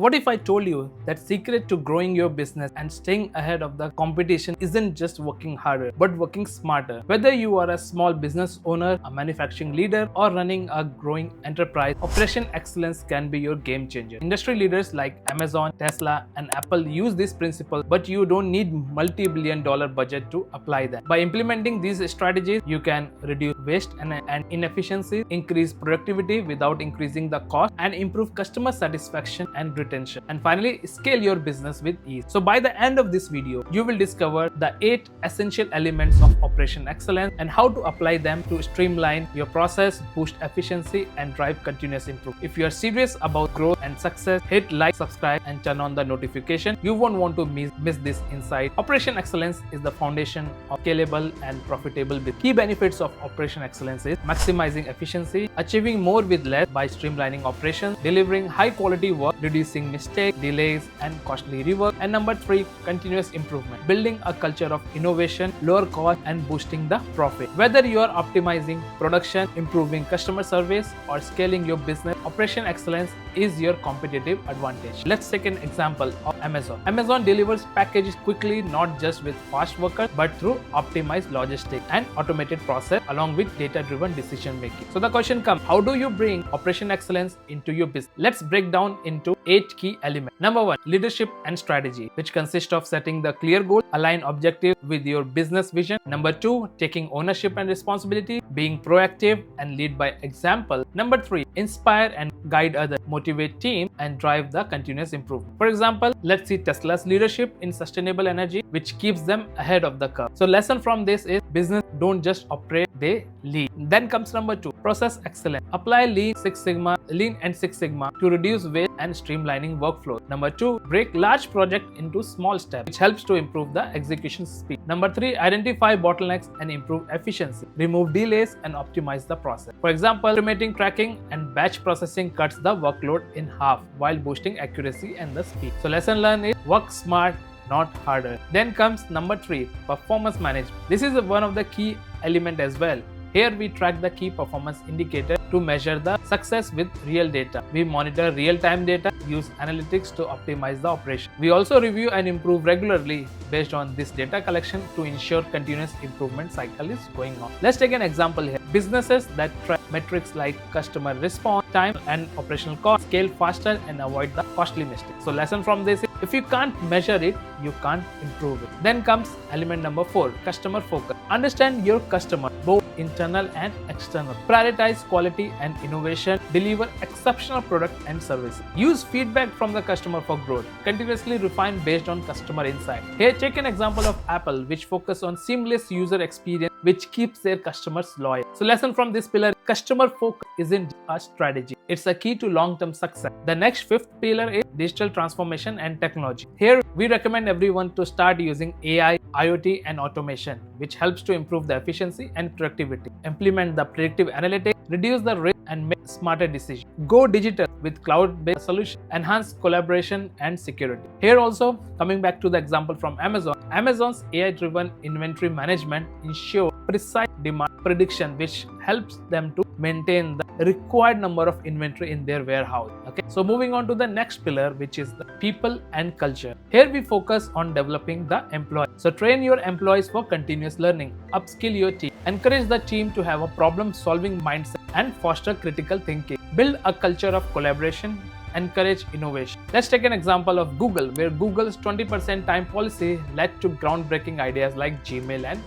What if I told you that secret to growing your business and staying ahead of the competition isn't just working harder, but working smarter? Whether you are a small business owner, a manufacturing leader, or running a growing enterprise, operation excellence can be your game changer. Industry leaders like Amazon, Tesla, and Apple use this principle, but you don't need multi-billion-dollar budget to apply them. By implementing these strategies, you can reduce waste and inefficiencies, increase productivity without increasing the cost, and improve customer satisfaction and retention. And finally, scale your business with ease. So by the end of this video, you will discover the 8 essential elements of operation excellence and how to apply them to streamline your process, boost efficiency, and drive continuous improvement. If you are serious about growth and success, hit like, subscribe, and turn on the notification. You won't want to miss this insight. Operation excellence is the foundation of scalable and profitable business. Key benefits of operation excellence is maximizing efficiency, achieving more with less by streamlining operations, delivering high quality work, reducing mistakes, delays, and costly rework. And number 3, continuous improvement, building a culture of innovation, lower cost, and boosting the profit. Whether you are optimizing production, improving customer service, or scaling your business, operation excellence is your competitive advantage. Let's take an example of Amazon. Amazon delivers packages quickly, not just with fast workers, but through optimized logistics and automated process along with data-driven decision making. So the question comes, how do you bring operation excellence into your business? Let's break down into 8 key elements. Number 1, leadership and strategy, which consists of setting the clear goal, align objectives with your business vision. Number 2, taking ownership and responsibility, being proactive and lead by example. Number 3, inspire and guide others, motivate team, and drive the continuous improvement. For example, let's see Tesla's leadership in sustainable energy, which keeps them ahead of the curve. So lesson from this is business don't just operate, they lead. Then comes number 2, process excellence. Apply Lean and Six Sigma to reduce waste and streamlining workflows. Number 2, break large projects into small steps, which helps to improve the execution speed. Number 3, identify bottlenecks and improve efficiency, remove delays and optimize the process. For example, automating tracking and batch processing cuts the workload in half while boosting accuracy and the speed. So lesson learned is work smart, not harder. Then comes number 3, performance management. This is one of the key elements as well. Here we track the key performance indicator to measure the success with real data. We monitor real-time data, use analytics to optimize the operation. We also review and improve regularly based on this data collection to ensure continuous improvement cycle is going on. Let's take an example here. Businesses that track metrics like customer response time and operational cost scale faster and avoid the costly mistakes. So lesson from this is, if you can't measure it, you can't improve it. Then comes element number 4, customer focus. Understand your customer, both internal and external. Prioritize quality and innovation. Deliver exceptional product and services. Use feedback from the customer for growth. Continuously refine based on customer insight. Here, take an example of Apple, which focus on seamless user experience, which keeps their customers loyal. So lesson from this pillar, customer focus isn't a strategy. It's a key to long-term success. The next 5th pillar is digital transformation and technology. Here, we recommend everyone to start using AI, IoT, and automation, which helps to improve the efficiency and productivity. Implement the predictive analytics, reduce the risk, and make smarter decisions. Go digital with cloud-based solutions, enhance collaboration and security. Here also, coming back to the example from Amazon, Amazon's AI-driven inventory management ensures precise demand prediction, which helps them to maintain the required number of inventory in their warehouse. Okay, so moving on to the next pillar, which is the people and culture. Here we focus on developing the employee. So train your employees for continuous learning, upskill your team, encourage the team to have a problem-solving mindset, and foster critical thinking. Build a culture of collaboration, encourage innovation. Let's take an example of Google, where Google's 20% time policy led to groundbreaking ideas like Gmail and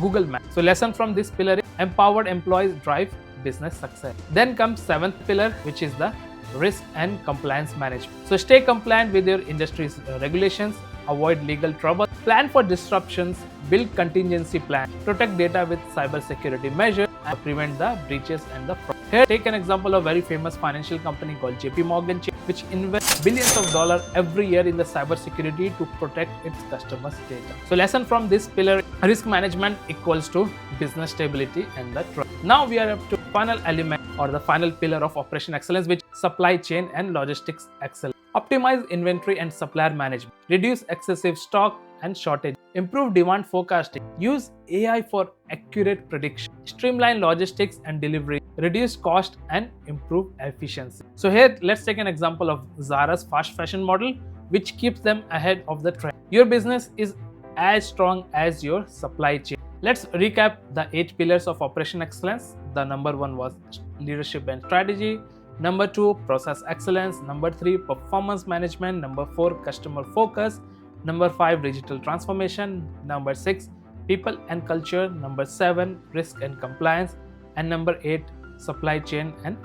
Google Maps. So lesson from this pillar is empowered employees drive business success. Then comes 7th pillar, which is the risk and compliance management. So stay compliant with your industry's regulations, avoid legal trouble, plan for disruptions, build contingency plan, protect data with cybersecurity measures, and prevent the breaches and the fraud. Here, take an example of a very famous financial company called JP Morgan, which invests billions of dollars every year in the cybersecurity to protect its customers' data. So lesson from this pillar, risk management equals to business stability and the trust. Now we are up to final element or the final pillar of operation excellence, which is supply chain and logistics excellence. Optimize inventory and supplier management. Reduce excessive stock and shortage. Improve demand forecasting. Use AI for accurate prediction. Streamline logistics and delivery. reduce cost, and improve efficiency. So here, let's take an example of Zara's fast fashion model, which keeps them ahead of the trend. Your business is as strong as your supply chain. Let's recap the 8 pillars of operation excellence. The number 1 was leadership and strategy. Number 2, process excellence. Number 3, performance management. Number 4, customer focus. Number 5, digital transformation. Number 6, people and culture. Number 7, risk and compliance. And number 8, supply chain and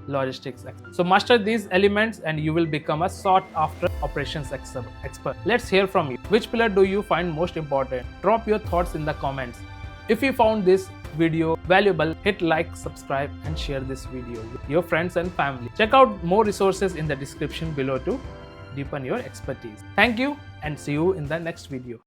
logistics. So master these elements and you will become a sought after operations expert. Let's hear from you. Which pillar do you find most important? Drop your thoughts in the comments. If you found this video valuable, hit like, subscribe and share this video with your friends and family. Check out more resources in the description below to deepen your expertise. Thank you and see you in the next video.